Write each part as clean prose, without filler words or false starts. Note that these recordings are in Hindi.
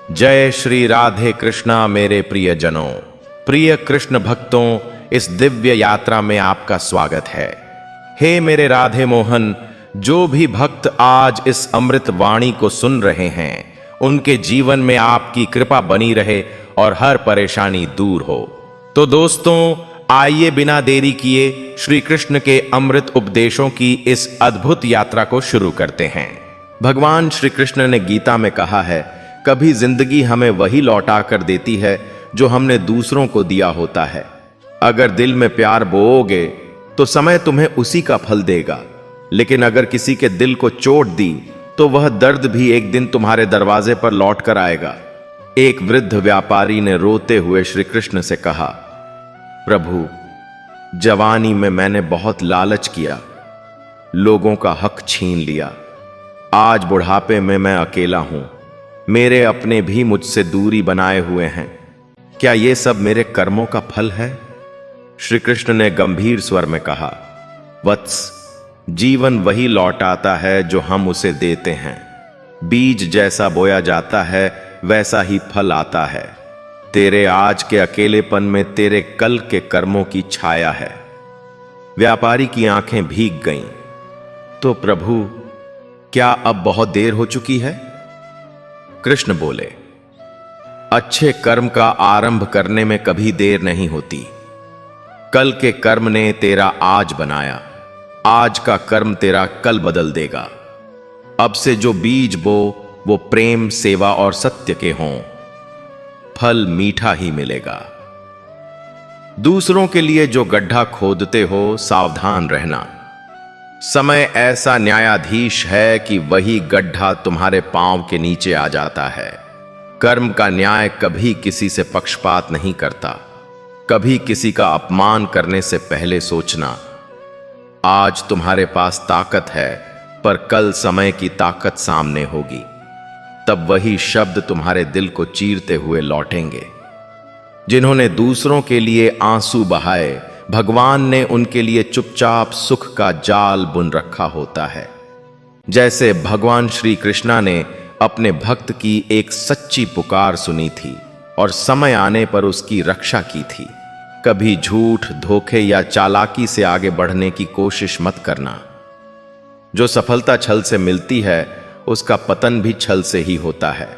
जय श्री राधे कृष्णा मेरे प्रियजनों, प्रिय कृष्ण भक्तों, इस दिव्य यात्रा में आपका स्वागत है। हे मेरे राधे मोहन, जो भी भक्त आज इस अमृत वाणी को सुन रहे हैं, उनके जीवन में आपकी कृपा बनी रहे और हर परेशानी दूर हो। तो दोस्तों, आइए बिना देरी किए श्री कृष्ण के अमृत उपदेशों की इस अद्भुत यात्रा को शुरू करते हैं। भगवान श्री कृष्ण ने गीता में कहा है, कभी जिंदगी हमें वही लौटा कर देती है जो हमने दूसरों को दिया होता है। अगर दिल में प्यार बोओगे तो समय तुम्हें उसी का फल देगा, लेकिन अगर किसी के दिल को चोट दी तो वह दर्द भी एक दिन तुम्हारे दरवाजे पर लौट कर आएगा। एक वृद्ध व्यापारी ने रोते हुए श्री कृष्ण से कहा, प्रभु, जवानी में मैंने बहुत लालच किया, लोगों का हक छीन लिया। आज बुढ़ापे में मैं अकेला हूं, मेरे अपने भी मुझसे दूरी बनाए हुए हैं। क्या ये सब मेरे कर्मों का फल है? श्री कृष्ण ने गंभीर स्वर में कहा, वत्स, जीवन वही लौटाता है जो हम उसे देते हैं। बीज जैसा बोया जाता है वैसा ही फल आता है। तेरे आज के अकेलेपन में तेरे कल के कर्मों की छाया है। व्यापारी की आंखें भीग गईं। तो प्रभु, क्या अब बहुत देर हो चुकी है? कृष्ण बोले, अच्छे कर्म का आरंभ करने में कभी देर नहीं होती। कल के कर्म ने तेरा आज बनाया, आज का कर्म तेरा कल बदल देगा। अब से जो बीज बो वो प्रेम, सेवा और सत्य के हों, फल मीठा ही मिलेगा। दूसरों के लिए जो गड्ढा खोदते हो, सावधान रहना। समय ऐसा न्यायाधीश है कि वही गड्ढा तुम्हारे पांव के नीचे आ जाता है। कर्म का न्याय कभी किसी से पक्षपात नहीं करता। कभी किसी का अपमान करने से पहले सोचना। आज तुम्हारे पास ताकत है, पर कल समय की ताकत सामने होगी। तब वही शब्द तुम्हारे दिल को चीरते हुए लौटेंगे। जिन्होंने दूसरों के लिए आंसू बहाए, भगवान ने उनके लिए चुपचाप सुख का जाल बुन रखा होता है। जैसे भगवान श्री कृष्णा ने अपने भक्त की एक सच्ची पुकार सुनी थी और समय आने पर उसकी रक्षा की थी। कभी झूठ, धोखे या चालाकी से आगे बढ़ने की कोशिश मत करना। जो सफलता छल से मिलती है, उसका पतन भी छल से ही होता है।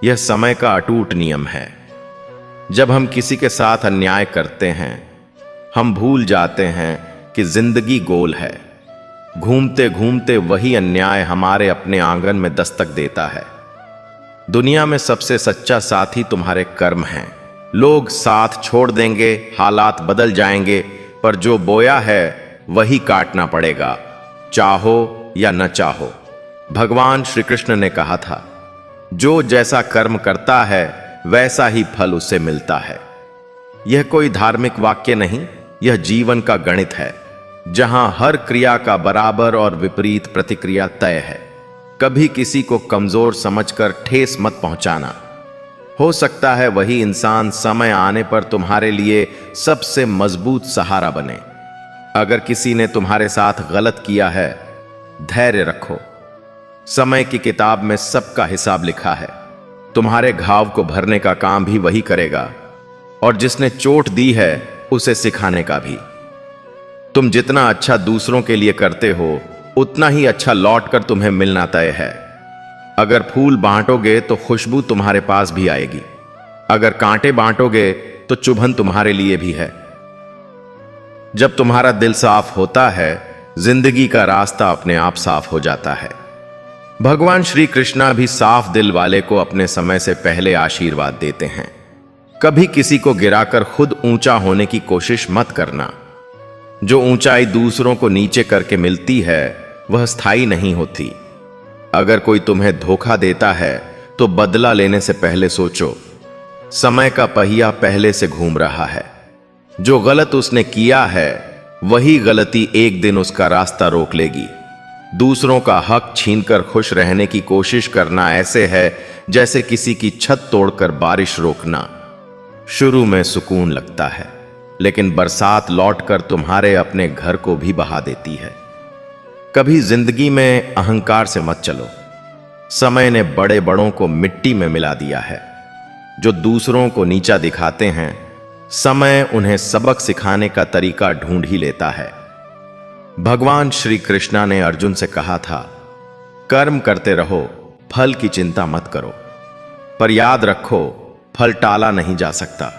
यह समय का अटूट नियम है। जब हम किसी के साथ अन्याय करते हैं, हम भूल जाते हैं कि जिंदगी गोल है। घूमते घूमते वही अन्याय हमारे अपने आंगन में दस्तक देता है। दुनिया में सबसे सच्चा साथी तुम्हारे कर्म हैं। लोग साथ छोड़ देंगे, हालात बदल जाएंगे, पर जो बोया है वही काटना पड़ेगा, चाहो या न चाहो। भगवान श्री कृष्ण ने कहा था, जो जैसा कर्म करता है वैसा ही फल उसे मिलता है। यह कोई धार्मिक वाक्य नहीं, यह जीवन का गणित है, जहां हर क्रिया का बराबर और विपरीत प्रतिक्रिया तय है। कभी किसी को कमजोर समझकर ठेस मत पहुंचाना। हो सकता है वही इंसान समय आने पर तुम्हारे लिए सबसे मजबूत सहारा बने। अगर किसी ने तुम्हारे साथ गलत किया है, धैर्य रखो। समय की किताब में सबका हिसाब लिखा है। तुम्हारे घाव को भरने का काम भी वही करेगा, और जिसने चोट दी है उसे सिखाने का भी। तुम जितना अच्छा दूसरों के लिए करते हो, उतना ही अच्छा लौट कर तुम्हें मिलना तय है। अगर फूल बांटोगे तो खुशबू तुम्हारे पास भी आएगी। अगर कांटे बांटोगे तो चुभन तुम्हारे लिए भी है। जब तुम्हारा दिल साफ होता है, जिंदगी का रास्ता अपने आप साफ हो जाता है। भगवान श्री कृष्णा भी साफ दिल वाले को अपने समय से पहले आशीर्वाद देते हैं। कभी किसी को गिराकर खुद ऊंचा होने की कोशिश मत करना। जो ऊंचाई दूसरों को नीचे करके मिलती है, वह स्थायी नहीं होती। अगर कोई तुम्हें धोखा देता है तो बदला लेने से पहले सोचो। समय का पहिया पहले से घूम रहा है। जो गलत उसने किया है, वही गलती एक दिन उसका रास्ता रोक लेगी। दूसरों का हक छीनकर खुश रहने की कोशिश करना ऐसे है जैसे किसी की छत तोड़कर बारिश रोकना। शुरू में सुकून लगता है, लेकिन बरसात लौटकर तुम्हारे अपने घर को भी बहा देती है। कभी जिंदगी में अहंकार से मत चलो। समय ने बड़े बड़ों को मिट्टी में मिला दिया है। जो दूसरों को नीचा दिखाते हैं, समय उन्हें सबक सिखाने का तरीका ढूंढ ही लेता है। भगवान श्री कृष्णा ने अर्जुन से कहा था, कर्म करते रहो, फल की चिंता मत करो, पर याद रखो फल टाला नहीं जा सकता,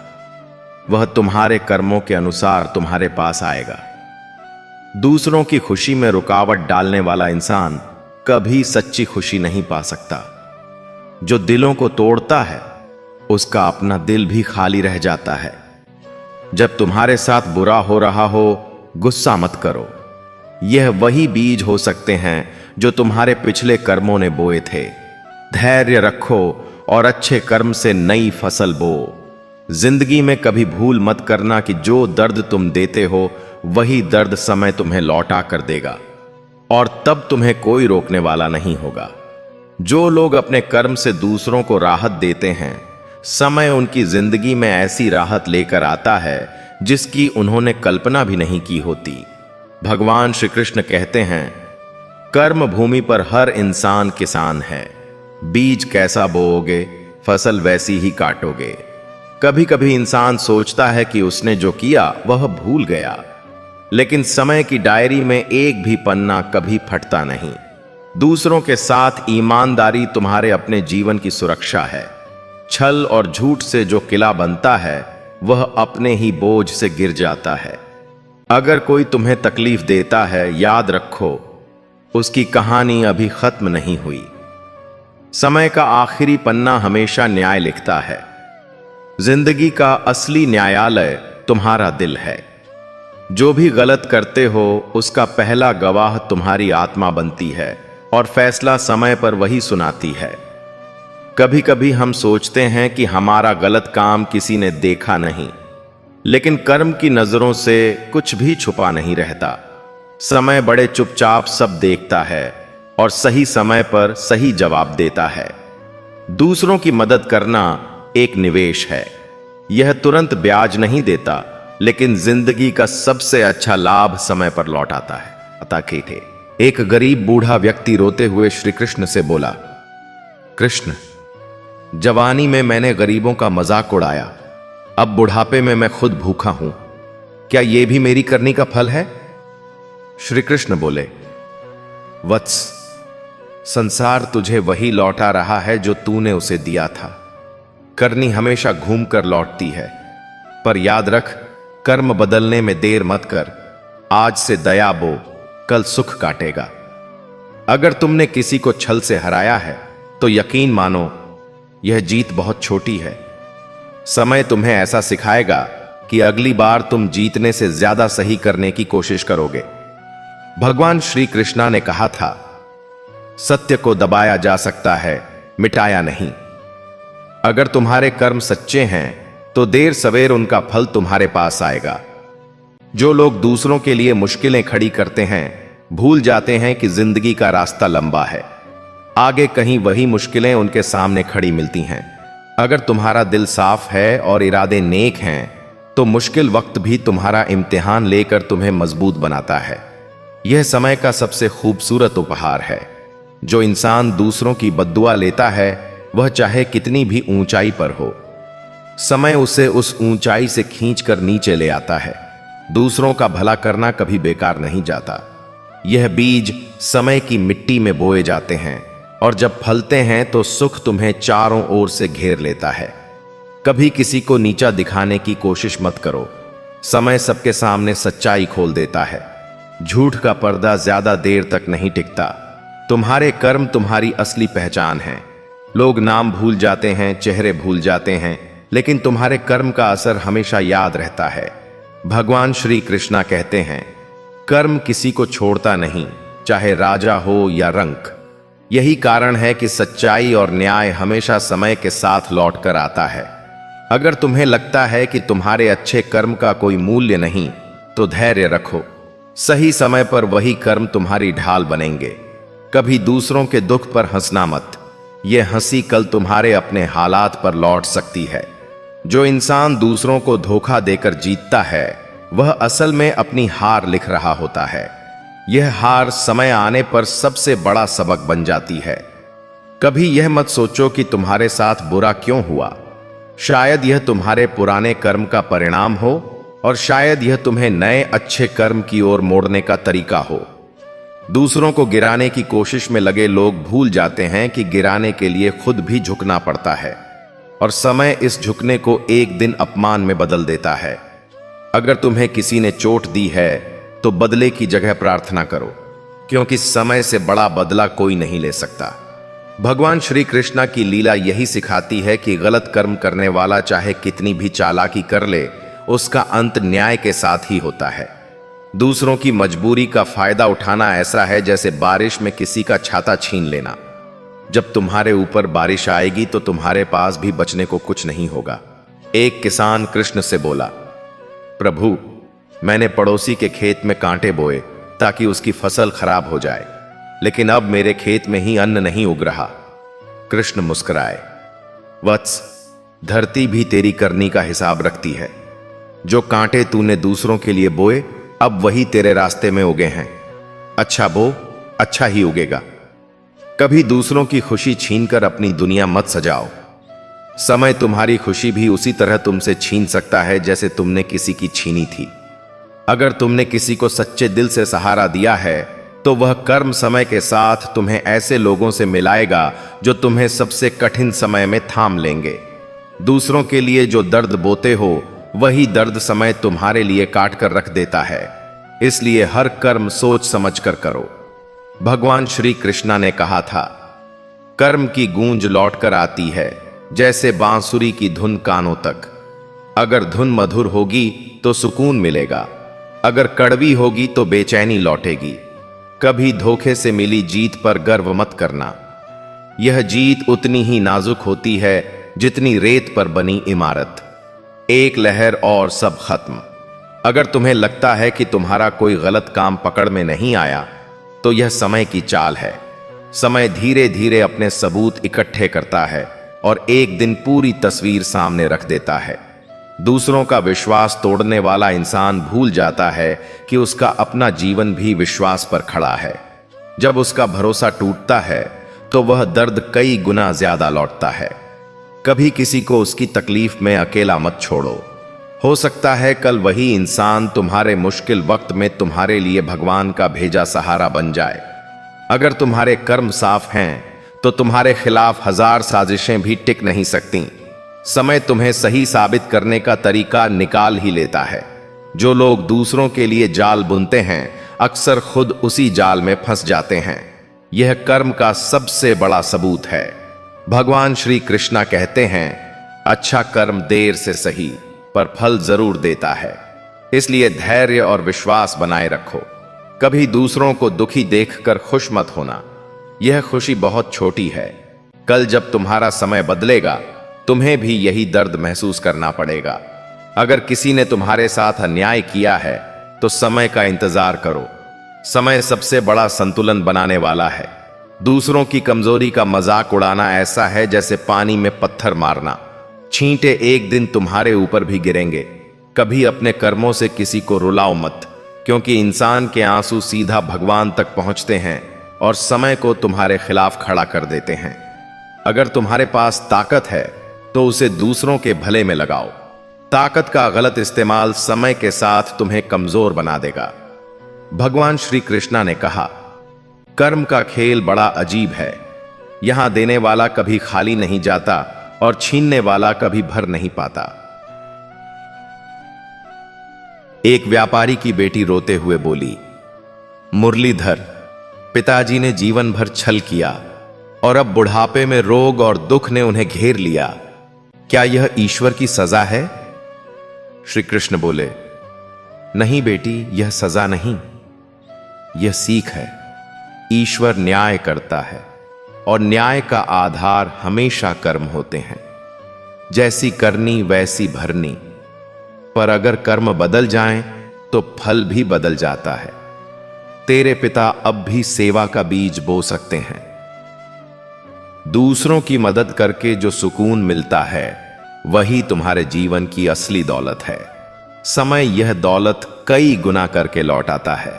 वह तुम्हारे कर्मों के अनुसार तुम्हारे पास आएगा। दूसरों की खुशी में रुकावट डालने वाला इंसान कभी सच्ची खुशी नहीं पा सकता। जो दिलों को तोड़ता है, उसका अपना दिल भी खाली रह जाता है। जब तुम्हारे साथ बुरा हो रहा हो, गुस्सा मत करो। यह वही बीज हो सकते हैं जो तुम्हारे पिछले कर्मों ने बोए थे। धैर्य रखो और अच्छे कर्म से नई फसल बो। जिंदगी में कभी भूल मत करना कि जो दर्द तुम देते हो, वही दर्द समय तुम्हें लौटा कर देगा, और तब तुम्हें कोई रोकने वाला नहीं होगा। जो लोग अपने कर्म से दूसरों को राहत देते हैं, समय उनकी जिंदगी में ऐसी राहत लेकर आता है जिसकी उन्होंने कल्पना भी नहीं की होती। भगवान श्री कृष्ण कहते हैं, कर्म भूमि पर हर इंसान किसान है। बीज कैसा बोओगे, फसल वैसी ही काटोगे। कभी कभी इंसान सोचता है कि उसने जो किया वह भूल गया, लेकिन समय की डायरी में एक भी पन्ना कभी फटता नहीं। दूसरों के साथ ईमानदारी तुम्हारे अपने जीवन की सुरक्षा है। छल और झूठ से जो किला बनता है, वह अपने ही बोझ से गिर जाता है। अगर कोई तुम्हें तकलीफ देता है, याद रखो उसकी कहानी अभी खत्म नहीं हुई। समय का आखिरी पन्ना हमेशा न्याय लिखता है। जिंदगी का असली न्यायालय तुम्हारा दिल है। जो भी गलत करते हो, उसका पहला गवाह तुम्हारी आत्मा बनती है, और फैसला समय पर वही सुनाती है। कभी कभी हम सोचते हैं कि हमारा गलत काम किसी ने देखा नहीं, लेकिन कर्म की नजरों से कुछ भी छुपा नहीं रहता। समय बड़े चुपचाप सब देखता है और सही समय पर सही जवाब देता है। दूसरों की मदद करना एक निवेश है। यह तुरंत ब्याज नहीं देता, लेकिन जिंदगी का सबसे अच्छा लाभ समय पर लौट आता है। अता थे एक गरीब बूढ़ा व्यक्ति रोते हुए श्री कृष्ण से बोला, कृष्ण, जवानी में मैंने गरीबों का मजाक उड़ाया, अब बुढ़ापे में मैं खुद भूखा हूं, क्या यह भी मेरी करनी का फल है? श्री कृष्ण बोले, वत्स, संसार तुझे वही लौटा रहा है जो तूने उसे दिया था। करनी हमेशा घूम कर लौटती है, पर याद रख, कर्म बदलने में देर मत कर। आज से दया बो, कल सुख काटेगा। अगर तुमने किसी को छल से हराया है, तो यकीन मानो यह जीत बहुत छोटी है। समय तुम्हें ऐसा सिखाएगा कि अगली बार तुम जीतने से ज्यादा सही करने की कोशिश करोगे। भगवान श्री कृष्णा ने कहा था, सत्य को दबाया जा सकता है, मिटाया नहीं। अगर तुम्हारे कर्म सच्चे हैं, तो देर सवेर उनका फल तुम्हारे पास आएगा। जो लोग दूसरों के लिए मुश्किलें खड़ी करते हैं, भूल जाते हैं कि जिंदगी का रास्ता लंबा है। आगे कहीं वही मुश्किलें उनके सामने खड़ी मिलती हैं। अगर तुम्हारा दिल साफ है और इरादे नेक हैं, तो मुश्किल वक्त भी तुम्हारा इम्तिहान लेकर तुम्हें मजबूत बनाता है। यह समय का सबसे खूबसूरत उपहार है। जो इंसान दूसरों की बद्दुआ लेता है, वह चाहे कितनी भी ऊंचाई पर हो, समय उसे उस ऊंचाई से खींचकर नीचे ले आता है। दूसरों का भला करना कभी बेकार नहीं जाता। यह बीज समय की मिट्टी में बोए जाते हैं, और जब फलते हैं तो सुख तुम्हें चारों ओर से घेर लेता है। कभी किसी को नीचा दिखाने की कोशिश मत करो। समय सबके सामने सच्चाई खोल देता है। झूठ का पर्दा ज्यादा देर तक नहीं टिकता। तुम्हारे कर्म तुम्हारी असली पहचान है। लोग नाम भूल जाते हैं, चेहरे भूल जाते हैं, लेकिन तुम्हारे कर्म का असर हमेशा याद रहता है। भगवान श्री कृष्णा कहते हैं, कर्म किसी को छोड़ता नहीं, चाहे राजा हो या रंक। यही कारण है कि सच्चाई और न्याय हमेशा समय के साथ लौट कर आता है। अगर तुम्हें लगता है कि तुम्हारे अच्छे कर्म का कोई मूल्य नहीं, तो धैर्य रखो। सही समय पर वही कर्म तुम्हारी ढाल बनेंगे। कभी दूसरों के दुख पर हंसना मत। यह हंसी कल तुम्हारे अपने हालात पर लौट सकती है। जो इंसान दूसरों को धोखा देकर जीतता है, वह असल में अपनी हार लिख रहा होता है। यह हार समय आने पर सबसे बड़ा सबक बन जाती है। कभी यह मत सोचो कि तुम्हारे साथ बुरा क्यों हुआ। शायद यह तुम्हारे पुराने कर्म का परिणाम हो, और शायद यह तुम्हें नए अच्छे कर्म की ओर मोड़ने का तरीका हो। दूसरों को गिराने की कोशिश में लगे लोग भूल जाते हैं कि गिराने के लिए खुद भी झुकना पड़ता है, और समय इस झुकने को एक दिन अपमान में बदल देता है। अगर तुम्हें किसी ने चोट दी है तो बदले की जगह प्रार्थना करो, क्योंकि समय से बड़ा बदला कोई नहीं ले सकता। भगवान श्री कृष्णा की लीला यही सिखाती है कि गलत कर्म करने वाला चाहे कितनी भी चालाकी कर ले, उसका अंत न्याय के साथ ही होता है। दूसरों की मजबूरी का फायदा उठाना ऐसा है जैसे बारिश में किसी का छाता छीन लेना। जब तुम्हारे ऊपर बारिश आएगी तो तुम्हारे पास भी बचने को कुछ नहीं होगा। एक किसान कृष्ण से बोला, प्रभु, मैंने पड़ोसी के खेत में कांटे बोए ताकि उसकी फसल खराब हो जाए, लेकिन अब मेरे खेत में ही अन्न नहीं उग रहा। कृष्ण मुस्कुराए, वत्स, धरती भी तेरी करनी का हिसाब रखती है। जो कांटे तूने दूसरों के लिए बोए, अब वही तेरे रास्ते में उगे हैं। अच्छा बो, अच्छा ही उगेगा। कभी दूसरों की खुशी छीनकर अपनी दुनिया मत सजाओ। समय तुम्हारी खुशी भी उसी तरह तुमसे छीन सकता है जैसे तुमने किसी की छीनी थी। अगर तुमने किसी को सच्चे दिल से सहारा दिया है तो वह कर्म समय के साथ तुम्हें ऐसे लोगों से मिलाएगा जो तुम्हें सबसे कठिन समय में थाम लेंगे। दूसरों के लिए जो दर्द बोते हो, वही दर्द समय तुम्हारे लिए काट कर रख देता है। इसलिए हर कर्म सोच समझ कर करो। भगवान श्री कृष्णा ने कहा था, कर्म की गूंज लौटकर आती है जैसे बांसुरी की धुन कानों तक। अगर धुन मधुर होगी तो सुकून मिलेगा, अगर कड़वी होगी तो बेचैनी लौटेगी। कभी धोखे से मिली जीत पर गर्व मत करना। यह जीत उतनी ही नाजुक होती है जितनी रेत पर बनी इमारत। एक लहर और सब खत्म। अगर तुम्हें लगता है कि तुम्हारा कोई गलत काम पकड़ में नहीं आया, तो यह समय की चाल है। समय धीरे धीरे अपने सबूत इकट्ठे करता है और एक दिन पूरी तस्वीर सामने रख देता है। दूसरों का विश्वास तोड़ने वाला इंसान भूल जाता है कि उसका अपना जीवन भी विश्वास पर खड़ा है। जब उसका भरोसा टूटता है तो वह दर्द कई गुना ज्यादा लौटता है। कभी किसी को उसकी तकलीफ में अकेला मत छोड़ो। हो सकता है कल वही इंसान तुम्हारे मुश्किल वक्त में तुम्हारे लिए भगवान का भेजा सहारा बन जाए। अगर तुम्हारे कर्म साफ हैं तो तुम्हारे खिलाफ 1000 साजिशें भी टिक नहीं सकती। समय तुम्हें सही साबित करने का तरीका निकाल ही लेता है। जो लोग दूसरों के लिए जाल बुनते हैं, अक्सर खुद उसी जाल में फंस जाते हैं। यह कर्म का सबसे बड़ा सबूत है। भगवान श्री कृष्णा कहते हैं, अच्छा कर्म देर से सही पर फल जरूर देता है। इसलिए धैर्य और विश्वास बनाए रखो। कभी दूसरों को दुखी देखकर खुश मत होना। यह खुशी बहुत छोटी है। कल जब तुम्हारा समय बदलेगा, तुम्हें भी यही दर्द महसूस करना पड़ेगा। अगर किसी ने तुम्हारे साथ अन्याय किया है तो समय का इंतजार करो। समय सबसे बड़ा संतुलन बनाने वाला है। दूसरों की कमजोरी का मजाक उड़ाना ऐसा है जैसे पानी में पत्थर मारना। छींटे एक दिन तुम्हारे ऊपर भी गिरेंगे। कभी अपने कर्मों से किसी को रुलाओ मत, क्योंकि इंसान के आंसू सीधा भगवान तक पहुंचते हैं और समय को तुम्हारे खिलाफ खड़ा कर देते हैं। अगर तुम्हारे पास ताकत है तो उसे दूसरों के भले में लगाओ। ताकत का गलत इस्तेमाल समय के साथ तुम्हें कमजोर बना देगा। भगवान श्री कृष्णा ने कहा, कर्म का खेल बड़ा अजीब है। यहां देने वाला कभी खाली नहीं जाता और छीनने वाला कभी भर नहीं पाता। एक व्यापारी की बेटी रोते हुए बोली, मुरलीधर, पिताजी ने जीवन भर छल किया और अब बुढ़ापे में रोग और दुख ने उन्हें घेर लिया। क्या यह ईश्वर की सजा है? श्री कृष्ण बोले, नहीं बेटी, यह सजा नहीं, यह सीख है। ईश्वर न्याय करता है और न्याय का आधार हमेशा कर्म होते हैं। जैसी करनी वैसी भरनी। पर अगर कर्म बदल जाएं तो फल भी बदल जाता है। तेरे पिता अब भी सेवा का बीज बो सकते हैं। दूसरों की मदद करके जो सुकून मिलता है वही तुम्हारे जीवन की असली दौलत है। समय यह दौलत कई गुना करके लौटाता है।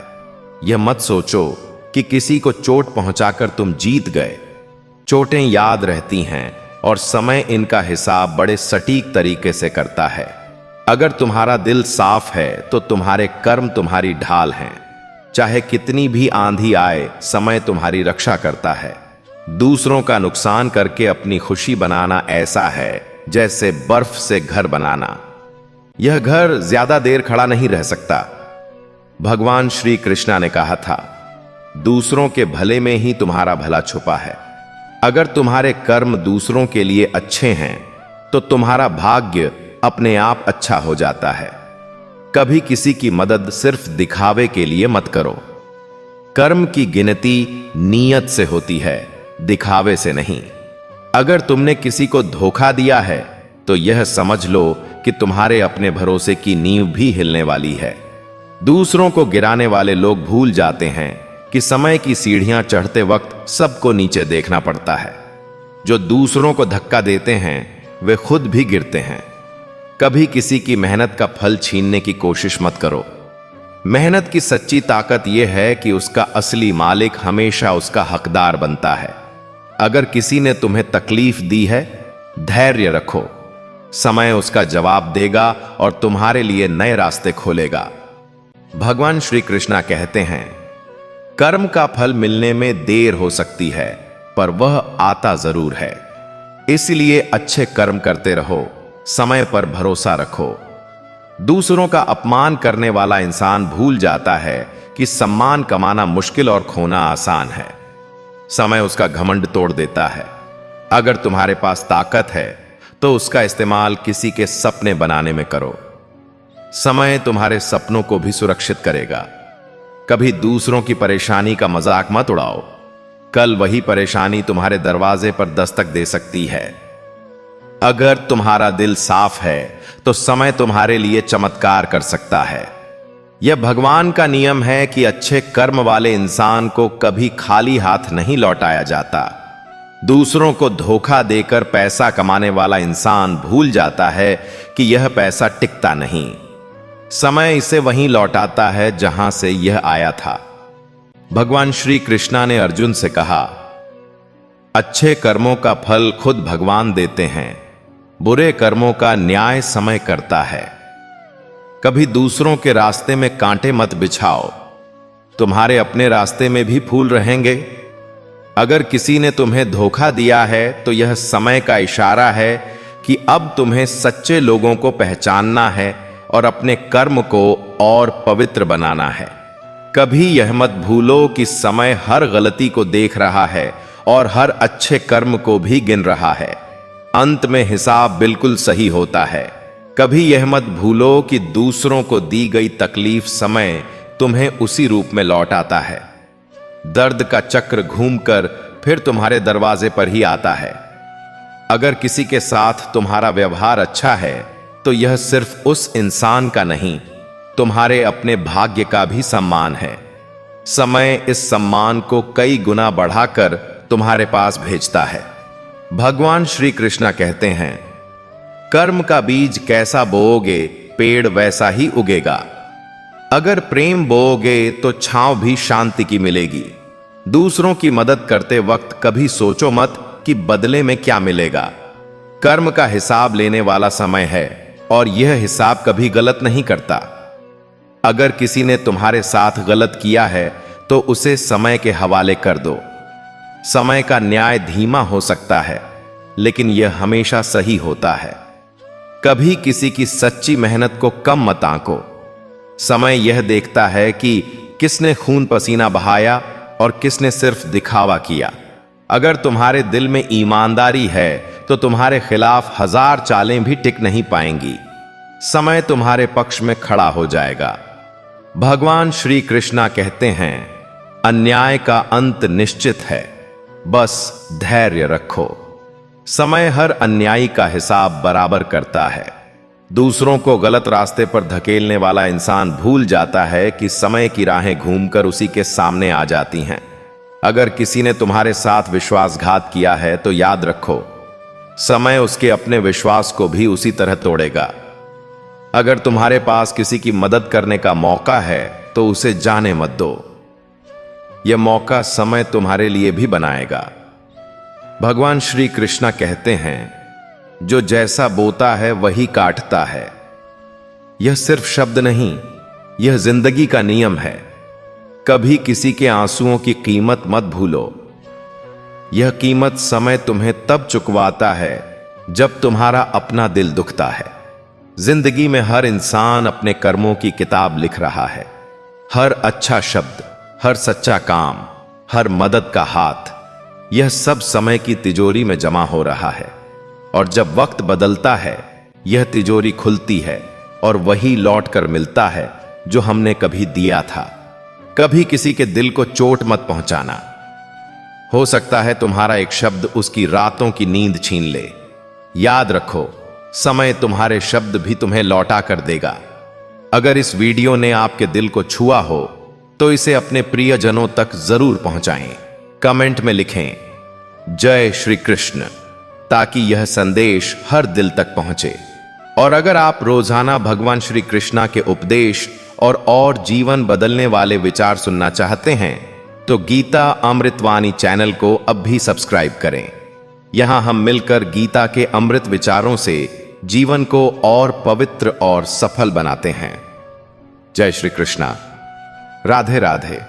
यह मत सोचो कि किसी को चोट पहुंचाकर तुम जीत गए। चोटें याद रहती हैं और समय इनका हिसाब बड़े सटीक तरीके से करता है। अगर तुम्हारा दिल साफ है तो तुम्हारे कर्म तुम्हारी ढाल हैं। चाहे कितनी भी आंधी आए, समय तुम्हारी रक्षा करता है। दूसरों का नुकसान करके अपनी खुशी बनाना ऐसा है जैसे बर्फ से घर बनाना। यह घर ज्यादा देर खड़ा नहीं रह सकता। भगवान श्री कृष्णा ने कहा था, दूसरों के भले में ही तुम्हारा भला छुपा है। अगर तुम्हारे कर्म दूसरों के लिए अच्छे हैं तो तुम्हारा भाग्य अपने आप अच्छा हो जाता है। कभी किसी की मदद सिर्फ दिखावे के लिए मत करो। कर्म की गिनती नीयत से होती है, दिखावे से नहीं। अगर तुमने किसी को धोखा दिया है तो यह समझ लो कि तुम्हारे अपने भरोसे की नींव भी हिलने वाली है। दूसरों को गिराने वाले लोग भूल जाते हैं कि समय की सीढ़ियां चढ़ते वक्त सबको नीचे देखना पड़ता है। जो दूसरों को धक्का देते हैं वे खुद भी गिरते हैं। कभी किसी की मेहनत का फल छीनने की कोशिश मत करो। मेहनत की सच्ची ताकत यह है कि उसका असली मालिक हमेशा उसका हकदार बनता है। अगर किसी ने तुम्हें तकलीफ दी है, धैर्य रखो। समय उसका जवाब देगा और तुम्हारे लिए नए रास्ते खोलेगा। भगवान श्री कृष्णा कहते हैं, कर्म का फल मिलने में देर हो सकती है पर वह आता जरूर है। इसलिए अच्छे कर्म करते रहो, समय पर भरोसा रखो। दूसरों का अपमान करने वाला इंसान भूल जाता है कि सम्मान कमाना मुश्किल और खोना आसान है। समय उसका घमंड तोड़ देता है। अगर तुम्हारे पास ताकत है तो उसका इस्तेमाल किसी के सपने बनाने में करो। समय तुम्हारे सपनों को भी सुरक्षित करेगा। कभी दूसरों की परेशानी का मजाक मत उड़ाओ। कल वही परेशानी तुम्हारे दरवाजे पर दस्तक दे सकती है। अगर तुम्हारा दिल साफ है तो समय तुम्हारे लिए चमत्कार कर सकता है। यह भगवान का नियम है कि अच्छे कर्म वाले इंसान को कभी खाली हाथ नहीं लौटाया जाता। दूसरों को धोखा देकर पैसा कमाने वाला इंसान भूल जाता है कि यह पैसा टिकता नहीं। समय इसे वहीं लौटाता है जहां से यह आया था। भगवान श्री कृष्णा ने अर्जुन से कहा, अच्छे कर्मों का फल खुद भगवान देते हैं, बुरे कर्मों का न्याय समय करता है। कभी दूसरों के रास्ते में कांटे मत बिछाओ, तुम्हारे अपने रास्ते में भी फूल रहेंगे। अगर किसी ने तुम्हें धोखा दिया है तो यह समय का इशारा है कि अब तुम्हें सच्चे लोगों को पहचानना है और अपने कर्म को और पवित्र बनाना है। कभी यह मत भूलो कि समय हर गलती को देख रहा है और हर अच्छे कर्म को भी गिन रहा है। अंत में हिसाब बिल्कुल सही होता है। कभी यह मत भूलो कि दूसरों को दी गई तकलीफ समय तुम्हें उसी रूप में लौट आता है। दर्द का चक्र घूमकर फिर तुम्हारे दरवाजे पर ही आता है। अगर किसी के साथ तुम्हारा व्यवहार अच्छा है तो यह सिर्फ उस इंसान का नहीं, तुम्हारे अपने भाग्य का भी सम्मान है। समय इस सम्मान को कई गुना बढ़ाकर तुम्हारे पास भेजता है। भगवान श्री कृष्णा कहते हैं, कर्म का बीज कैसा बोओगे पेड़ वैसा ही उगेगा। अगर प्रेम बोओगे तो छांव भी शांति की मिलेगी। दूसरों की मदद करते वक्त कभी सोचो मत कि बदले में क्या मिलेगा। कर्म का हिसाब लेने वाला समय है और यह हिसाब कभी गलत नहीं करता। अगर किसी ने तुम्हारे साथ गलत किया है तो उसे समय के हवाले कर दो। समय का न्याय धीमा हो सकता है लेकिन यह हमेशा सही होता है। कभी किसी की सच्ची मेहनत को कम मत आंको। समय यह देखता है कि किसने खून पसीना बहाया और किसने सिर्फ दिखावा किया। अगर तुम्हारे दिल में ईमानदारी है तो तुम्हारे खिलाफ 1000 चालें भी टिक नहीं पाएंगी। समय तुम्हारे पक्ष में खड़ा हो जाएगा। भगवान श्री कृष्णा कहते हैं, अन्याय का अंत निश्चित है, बस धैर्य रखो। समय हर अन्यायी का हिसाब बराबर करता है। दूसरों को गलत रास्ते पर धकेलने वाला इंसान भूल जाता है कि समय की राहें घूमकर उसी के सामने आ जाती हैं। अगर किसी ने तुम्हारे साथ विश्वासघात किया है तो याद रखो, समय उसके अपने विश्वास को भी उसी तरह तोड़ेगा। अगर तुम्हारे पास किसी की मदद करने का मौका है तो उसे जाने मत दो। यह मौका समय तुम्हारे लिए भी बनाएगा। भगवान श्री कृष्णा कहते हैं, जो जैसा बोता है वही काटता है। यह सिर्फ शब्द नहीं, यह जिंदगी का नियम है। कभी किसी के आंसुओं की कीमत मत भूलो। यह कीमत समय तुम्हें तब चुकवाता है जब तुम्हारा अपना दिल दुखता है। जिंदगी में हर इंसान अपने कर्मों की किताब लिख रहा है। हर अच्छा शब्द, हर सच्चा काम, हर मदद का हाथ, यह सब समय की तिजोरी में जमा हो रहा है। और जब वक्त बदलता है, यह तिजोरी खुलती है और वही लौट कर मिलता है जो हमने कभी दिया था। कभी किसी के दिल को चोट मत पहुंचाना। हो सकता है तुम्हारा एक शब्द उसकी रातों की नींद छीन ले। याद रखो, समय तुम्हारे शब्द भी तुम्हें लौटा कर देगा। अगर इस वीडियो ने आपके दिल को छुआ हो तो इसे अपने प्रियजनों तक जरूर पहुंचाएं। कमेंट में लिखें जय श्री कृष्ण, ताकि यह संदेश हर दिल तक पहुंचे। और अगर आप रोजाना भगवान श्री कृष्णा के उपदेश और जीवन बदलने वाले विचार सुनना चाहते हैं तो गीता अमृतवाणी चैनल को अब भी सब्सक्राइब करें। यहां हम मिलकर गीता के अमृत विचारों से जीवन को और पवित्र और सफल बनाते हैं। जय श्री कृष्णा। राधे राधे।